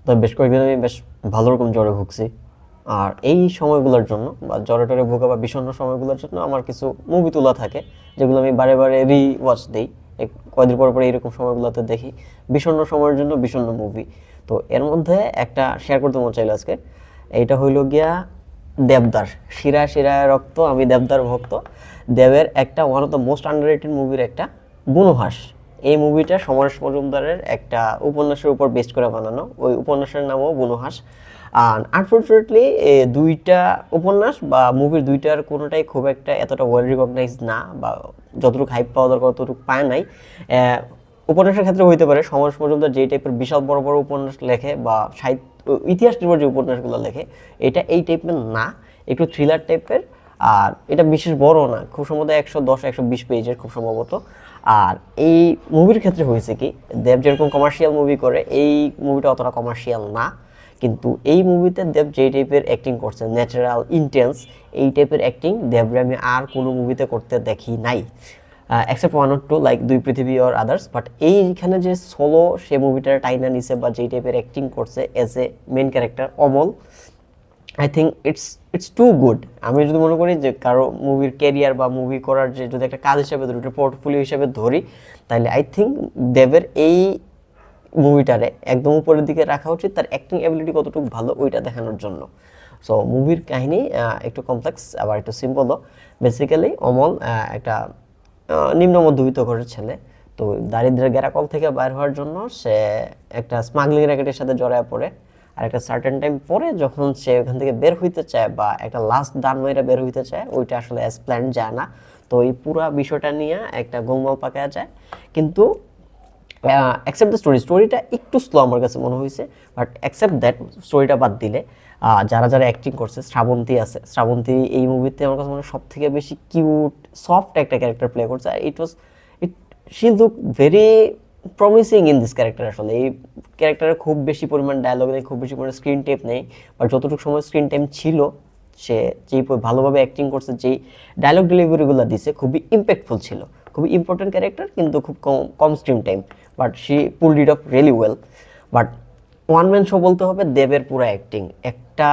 তো বেশ কয়েকদিন আমি বেশ ভালো রকম জ্বরে ভুগছি। আর এই সময়গুলোর জন্য বা জ্বরে টরে ভোগা বা বিষণ্ণ সময়গুলোর জন্য আমার কিছু মুভি তোলা থাকে, যেগুলো আমি বারে বারে ওয়াচ দিই। কয়দিন পর পরে এরকম সময়গুলোতে দেখি বিষণ্ণ সময়ের জন্য বিষণ্ণ মুভি। তো এর মধ্যে একটা শেয়ার করতে মন চাইলো আজকে। এইটা হইল গিয়া দেবদার। শিরা শিরায় রক্ত, আমি দেবদার ভক্ত। দেবের একটা one of the most underrated মুভির একটা বুনোহাস। এই মুভিটা সমরেশ মজুমদারের একটা উপন্যাসের উপর বেস্ট করে বানানো, ওই উপন্যাসের নামও বুনোহাস। আর আনফর্চুনেটলি দুইটা উপন্যাস বা মুভির দুইটার কোনোটাই খুব একটা এতটা ওয়েল রিকগনাইজ না, বা যতটুকু হাইপ পাওয়া দরকার ততটুকু পায় নাই। উপন্যাসের ক্ষেত্রে হইতে পারে সমরেশ মজুমদার যেই টাইপের বিশাল বড় বড় উপন্যাস লেখে বা সাহিত্য ইতিহাস নির্ভর যে উপন্যাসগুলো লেখে, এটা এই টাইপের না, একটু থ্রিলার টাইপের। আর এটা বিশেষ বড় না, খুব সম্ভবত 110-120 পেজের খুব সম্ভবত। আর এই মুভির ক্ষেত্রে হয়েছে কি, দেব যেরকম কমার্শিয়াল মুভি করে, এই মুভিটা অতটা কমার্শিয়াল না। কিন্তু এই মুভিতে দেব যে টাইপের অ্যাক্টিং করছে, ন্যাচারাল ইন্টেন্স, এই টাইপের অ্যাক্টিং দেবরে আমি আর কোনো মুভিতে করতে দেখি নাই, except one or to like দুই পৃথিবী অর আদার্স। বাট এইখানে যে সোলো সে মুভিটার টাইনা নিছে বা যেই টাইপের অ্যাক্টিং করছে as a main character Amal, I think it's too good. আমি যদি মনে করি যে কারো মুভির ক্যারিয়ার বা মুভি করার যে যদি একটা কাজ হিসাবে ধরি, একটা পোর্টফোলিও হিসাবে ধরি, তাহলে আই থিঙ্ক দেবের এই মুভিটারে একদম উপরের দিকে রাখা উচিত, তার অ্যাক্টিং অ্যাবিলিটি কতটুকু ভালো ওইটা দেখানোর জন্য। সো মুভির কাহিনী একটু কমপ্লেক্স আবার একটু সিম্পলও। বেসিক্যালি অমল একটা নিম্ন মধ্যবিত্ত ঘরের ছেলে। তো দারিদ্র্যের গ্যারাকল থেকে বাইর হওয়ার জন্য সে একটা স্মাগলিং র্যাকেটের সাথে জড়ায় পড়ে। আর একটা সার্টেন টাইম পরে যখন সে ওখান থেকে বের হইতে চায় বা একটা লাস্ট দান মেরে বের হইতে চায়, ওইটা আসলে অ্যাজ প্ল্যান যায় না। তো এই পুরো বিষয়টা নিয়ে একটা গোলমাল পাকায়া যায়। কিন্তু অ্যাকসেপ্ট দ্য স্টোরিটা একটু স্লো আমার কাছে মনে হয়েছে। বাট অ্যাকসেপ্ট দ্যাট, স্টোরিটা বাদ দিলে যারা যারা অ্যাক্টিং করছে, শ্রাবন্তী আছে, শ্রাবন্তী এই মুভিতে আমার কাছে মনে হয় সব থেকে বেশি কিউট সফট একটা ক্যারেক্টার প্লে করছে। আর she look very promising in this character. আসলে এই ক্যারেক্টারে খুব বেশি পরিমাণ ডায়লগ নেই, খুব বেশি পরিমাণ স্ক্রিন টাইম নেই, বাট যতটুকু সময় স্ক্রিন টাইম ছিল সে যেই ভালোভাবে অ্যাক্টিং করছে, যেই ডায়লগ ডেলিভারিগুলো দিছে খুবই ইম্প্যাক্টফুল ছিল। খুবই ইম্পর্টেন্ট ক্যারেক্টার কিন্তু খুব কম screen time, but she pulled it off really well. But one man show বলতে হবে দেবের পুরো অ্যাক্টিং। একটা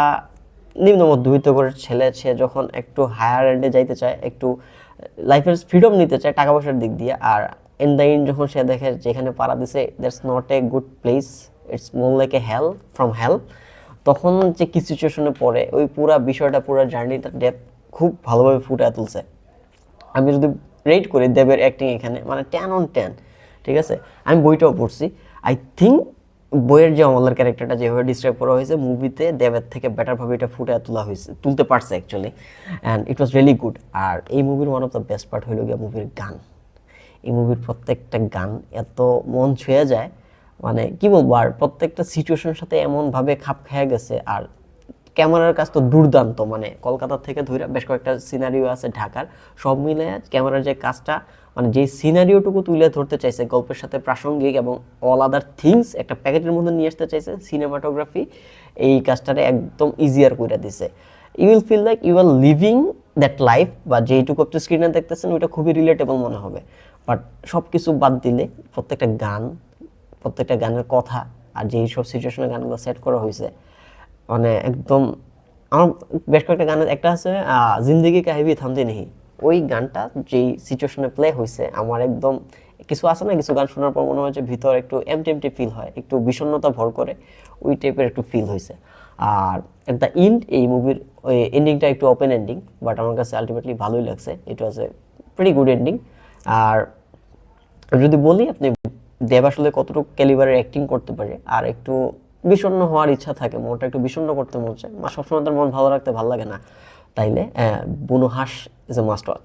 নিম্ন মধ্যবিত্ত করে ছেলে, সে যখন একটু হায়ার এন্ডে যাইতে চায়, একটু লাইফের ফ্রিডম নিতে চায় টাকা পয়সার দিক দিয়ে, আর ইন দ্য এন্ড যখন সে দেখে যেখানে পাড়া দিছে that's not a good place, it's more like a hell from hell, তখন যে কি সিচুয়েশনে পড়ে, ওই পুরা বিষয়টা, পুরো জার্নিটা ডেপ খুব ভালোভাবে ফুটিয়ে তুলছে। আমি যদি রেট করি দেবের অ্যাক্টিং এখানে মানে 10/10, ঠিক আছে। আমি বইটাও পড়ছি, আই থিঙ্ক বইয়ের যে অমলের ক্যারেক্টারটা যেভাবে ডিসক্রাইব করা হয়েছে, মুভিতে দেবের থেকে বেটারভাবে এটা ফুটিয়ে তুলতে পারছে actually, and it was really good. আর এই মুভির one of the best part হইল গিয়ে মুভির গান। এই মুভির প্রত্যেকটা গান এত মন ছুঁয়ে যায়, মানে কি বলবো, আর প্রত্যেকটা সিচুয়েশনের সাথে এমনভাবে খাপ খেয়ে গেছে। আর ক্যামেরার কাজ তো দুর্দান্ত, মানে কলকাতা থেকে ধরে বেশ কয়েকটা সিনারিও আছে ঢাকার, সব মিলে ক্যামেরার যে কাজটা, মানে যে সিনারিওটুকু তুলে ধরতে চাইছে গল্পের সাথে প্রাসঙ্গিক এবং অল আদার থিংস একটা প্যাকেটের মধ্যে নিয়ে আসতে চাইছে সিনেমাটোগ্রাফি, এই কাজটারে একদম ইজিয়ার করে দিছে। You will feel like you are living that life, বা যেইটুকু আপনি স্ক্রিনে দেখতেছেন ওইটা খুবই রিলেটেবল মনে হবে। বাট সব কিছু বাদ দিলে প্রত্যেকটা গান, প্রত্যেকটা গানের কথা, আর যেই সব সিচুয়েশনের গানগুলো সেট করা হয়েছে, মানে একদম আমার বেশ কয়েকটা গানের একটা আছে জিন্দেগি কাহিবি থামতে নেই, ওই গানটা যেই সিচুয়েশনে প্লে হয়েছে আমার একদম, কিছু আছে না কিছু গান শোনার পর মনে হয় যে ভিতর একটু এমটি এমটি ফিল হয়, একটু বিষণ্ণতা ভর করে, ওই টাইপের একটু ফিল হয়েছে। আর এট দ্য এন্ড এই মুভির ওই এন্ডিংটা একটু ওপেন এন্ডিং, বাট আমার কাছে আলটিমেটলি ভালোই লাগছে, ইট ওয়াজ এ প্রিটি গুড এন্ডিং। আর যদি বলি আপনি দেব আসলে কতটুকু ক্যালিবারের অ্যাক্টিং করতে পারে, আর একটু বিষণ্ণ হওয়ার ইচ্ছা থাকে, মনটা একটু বিষণ্ণ করতে মন চায়, সবসময় তার মন ভালো রাখতে ভালো লাগে না, তাইলে বুনো হাঁস ইজ এ মাস্ট ওয়াচ।